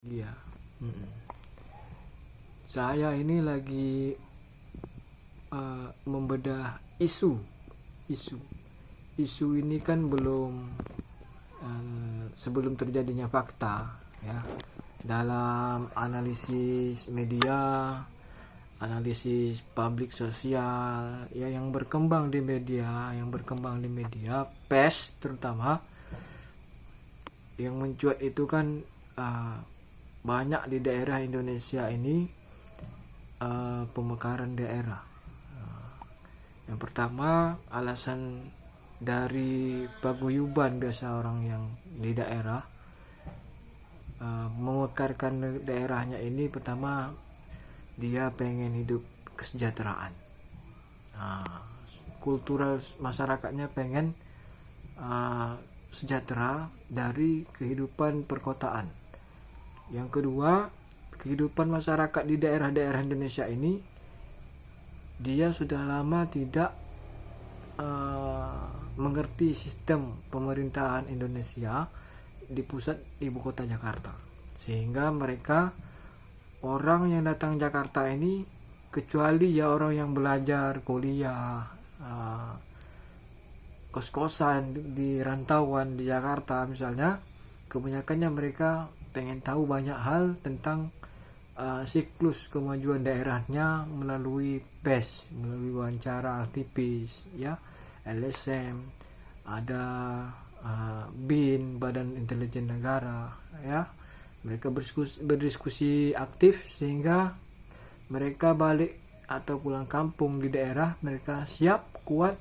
Iya. Mm-mm. Saya ini lagi membedah isu. Isu ini kan belum sebelum terjadinya fakta, ya. Dalam analisis media, analisis publik sosial, ya, yang berkembang di media, pers terutama, yang mencuat itu kan banyak di daerah Indonesia ini pemekaran daerah. Yang pertama, alasan dari paguyuban biasa orang yang di daerah memekarkan daerahnya ini. Pertama, dia pengen hidup kesejahteraan. Kultural masyarakatnya pengen sejahtera dari kehidupan perkotaan. Yang kedua, kehidupan masyarakat di daerah-daerah Indonesia ini, dia sudah lama tidak mengerti sistem pemerintahan Indonesia di pusat ibu kota Jakarta, sehingga mereka, orang yang datang Jakarta ini, kecuali ya orang yang belajar kuliah, kos-kosan di rantauan di Jakarta misalnya, kebanyakannya mereka pengen tahu banyak hal tentang siklus kemajuan daerahnya melalui PES, melalui wawancara aktivis, ya, LSM, ada BIN, Badan Intelijen Negara, ya. Mereka berdiskusi aktif sehingga mereka balik atau pulang kampung di daerah, mereka siap, kuat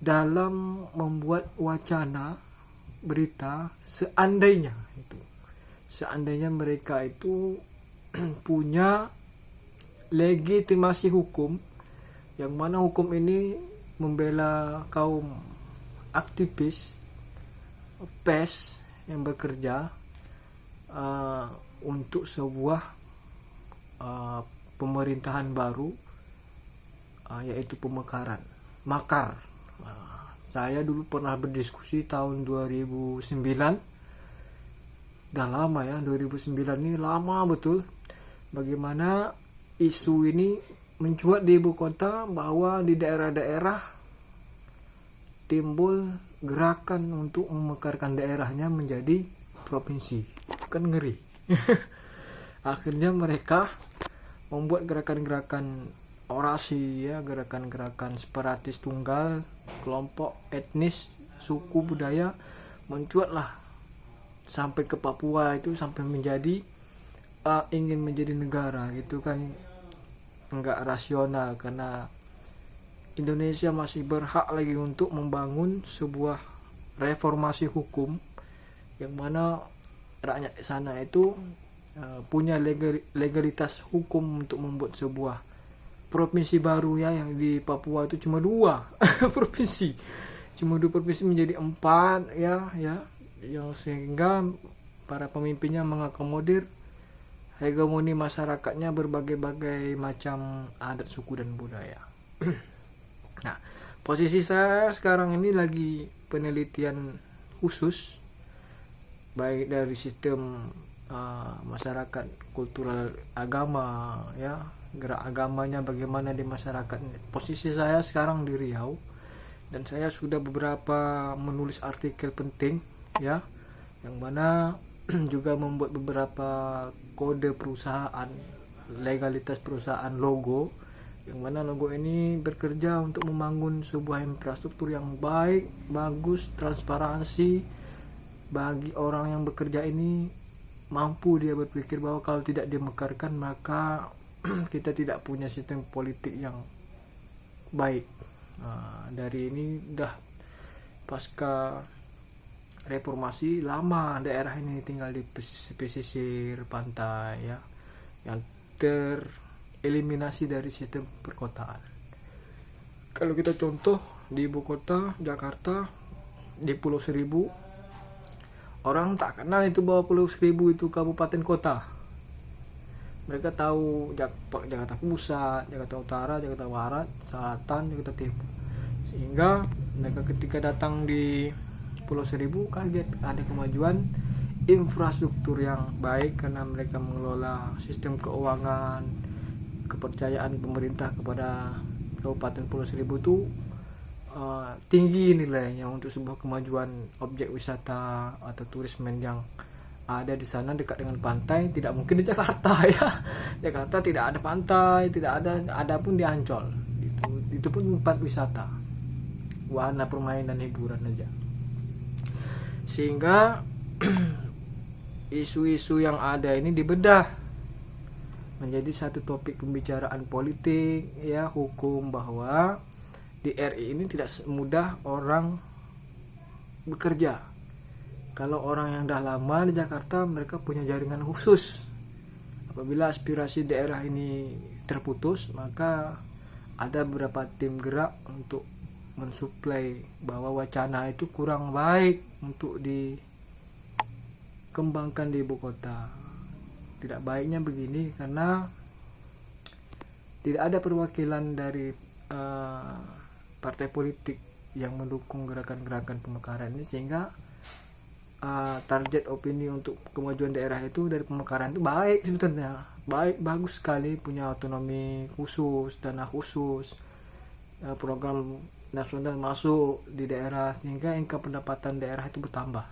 dalam membuat wacana berita seandainya mereka itu punya legitimasi hukum, yang mana hukum ini membela kaum aktivis PES yang bekerja untuk sebuah pemerintahan baru, yaitu pemekaran, makar. Saya dulu pernah berdiskusi tahun 2009, udah lama ya, 2009 ini lama betul, bagaimana isu ini mencuat di ibu kota, bahwa di daerah-daerah timbul gerakan untuk memekarkan daerahnya menjadi provinsi. Kan ngeri. Akhirnya mereka membuat gerakan-gerakan orasi, ya, gerakan-gerakan separatis tunggal, kelompok etnis, suku, budaya, mencuatlah sampai ke Papua, itu sampai menjadi ingin menjadi negara, gitu kan. Enggak rasional, karena Indonesia masih berhak lagi untuk membangun sebuah reformasi hukum, yang mana rakyat di sana itu punya legalitas hukum untuk membuat sebuah provinsi baru, ya. Yang di Papua itu cuma 2 provinsi, menjadi 4, ya, yang sehingga para pemimpinnya mengakomodir hegemoni masyarakatnya berbagai-bagai macam adat, suku, dan budaya. Nah, posisi saya sekarang ini lagi penelitian khusus, baik dari sistem masyarakat, kultural, agama, ya, gerak agamanya bagaimana di masyarakat. Posisi saya sekarang di Riau, dan saya sudah beberapa menulis artikel penting, ya, yang mana juga membuat beberapa kode perusahaan, legalitas perusahaan, logo, yang mana logo ini bekerja untuk membangun sebuah infrastruktur yang baik, bagus, transparansi bagi orang yang bekerja ini. Mampu dia berpikir bahwa kalau tidak dimekarkan, maka kita tidak punya sistem politik yang baik. Dari ini udah pasca reformasi, lama daerah ini tinggal di pesisir pantai, ya, yang tereliminasi dari sistem perkotaan. Kalau kita contoh di ibu kota Jakarta, di Pulau Seribu, orang tak kenal itu bahwa Pulau Seribu itu kabupaten kota. Mereka tahu Jakarta Pusat, Jakarta Utara, Jakarta Barat, Selatan, Jakarta Timur. Sehingga mereka ketika datang di Pulau Seribu kaget ada kemajuan infrastruktur yang baik karena mereka mengelola sistem keuangan, kepercayaan pemerintah kepada Kabupaten Pulau Seribu itu tinggi nilainya untuk sebuah kemajuan objek wisata atau turisme yang ada di sana dekat dengan pantai. Tidak mungkin di Jakarta ya. Jakarta tidak ada pantai, tidak ada pun di Ancol. Itu pun tempat wisata, wahana permainan hiburan aja. Sehingga isu-isu yang ada ini dibedah menjadi satu topik pembicaraan politik ya, hukum, bahwa di RI ini tidak semudah orang bekerja. Kalau orang yang dah lama di Jakarta, mereka punya jaringan khusus. Apabila aspirasi daerah ini terputus, maka ada beberapa tim gerak untuk mensuplai bahwa wacana itu kurang baik untuk dikembangkan di ibu kota. Tidak baiknya begini karena tidak ada perwakilan dari partai politik yang mendukung gerakan-gerakan pemekaran ini, sehingga target opini untuk kemajuan daerah itu dari pemekaran itu baik sebetulnya, bagus sekali, punya otonomi khusus, dana khusus, program nasional masuk di daerah, sehingga angka pendapatan daerah itu bertambah,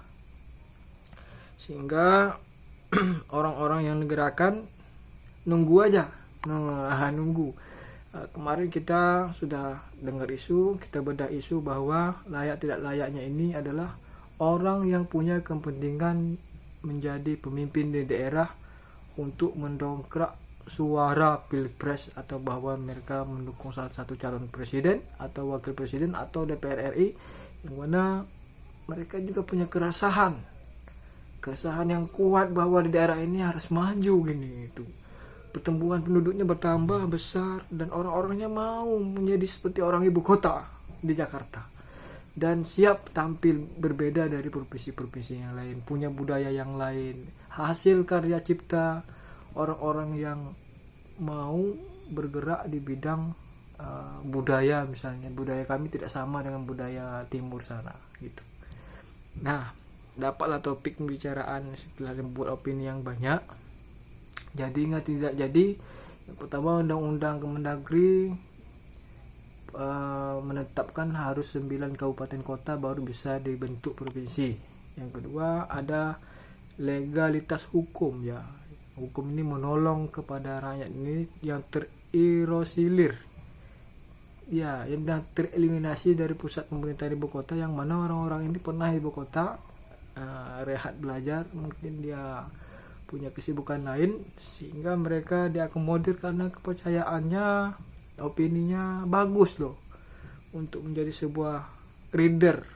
sehingga orang-orang yang gerakan nunggu aja, nunggu. Kemarin kita sudah dengar isu, kita bedah isu bahwa layak tidak layaknya ini adalah orang yang punya kepentingan menjadi pemimpin di daerah untuk mendongkrak suara pilpres, atau bahwa mereka mendukung salah satu calon presiden atau wakil presiden atau DPR RI, yang mana mereka juga punya keresahan yang kuat bahwa di daerah ini harus maju gini itu. Pertumbuhan penduduknya bertambah besar dan orang-orangnya mau menjadi seperti orang ibu kota di Jakarta, dan siap tampil berbeda dari provinsi-provinsi yang lain, punya budaya yang lain, hasil karya cipta orang-orang yang mau bergerak di bidang budaya. Misalnya budaya kami tidak sama dengan budaya timur sana gitu. Nah, dapatlah topik pembicaraan setelah membuat opini yang banyak. Jadi nggak tidak jadi, yang pertama undang-undang Kemendagri menetapkan harus 9 kabupaten kota baru bisa dibentuk provinsi. Yang kedua ada legalitas hukum ya. Hukum ini menolong kepada rakyat ini yang terisolir ya, yang tereliminasi dari pusat pemerintahan ibu kota, yang mana orang-orang ini pernah ibu kota rehat belajar, mungkin dia punya kesibukan lain, sehingga mereka diakomodir karena kepercayaannya, opininya bagus loh untuk menjadi sebuah leader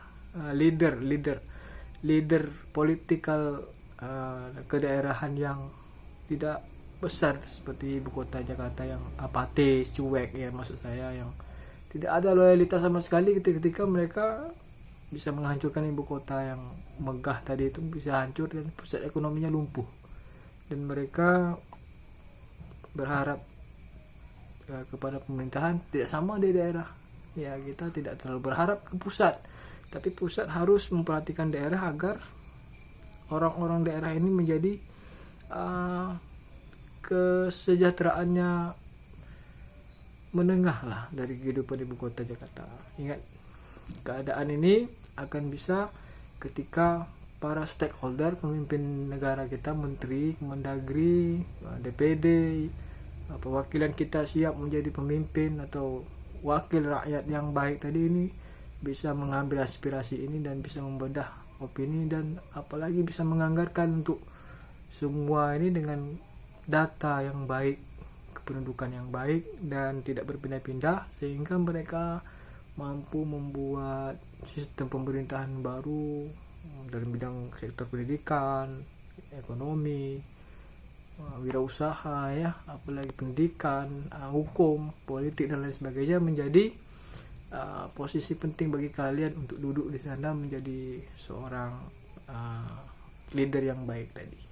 politikal kedaerahan yang tidak besar seperti ibu kota Jakarta yang apatis, cuek ya, maksud saya yang tidak ada loyalitas sama sekali. Ketika mereka bisa menghancurkan ibu kota yang megah tadi itu, bisa hancur dan pusat ekonominya lumpuh, dan mereka berharap kepada pemerintahan tidak sama di daerah ya. Kita tidak terlalu berharap ke pusat, tapi pusat harus memperhatikan daerah agar orang-orang daerah ini menjadi kesejahteraannya menengah lah dari kehidupan ibu kota Jakarta. Ingat, keadaan ini akan bisa ketika para stakeholder, pemimpin negara kita, menteri, Kemendagri, DPD, perwakilan kita siap menjadi pemimpin atau wakil rakyat yang baik tadi ini, bisa mengambil aspirasi ini dan bisa membedah opini, dan apalagi bisa menganggarkan untuk semua ini dengan data yang baik, kependudukan yang baik, dan tidak berpindah-pindah, sehingga mereka mampu membuat sistem pemerintahan baru dalam bidang sektor pendidikan, ekonomi, wirausaha ya, apalagi pendidikan, hukum, politik dan lain sebagainya, menjadi posisi penting bagi kalian untuk duduk di sana menjadi seorang leader yang baik tadi.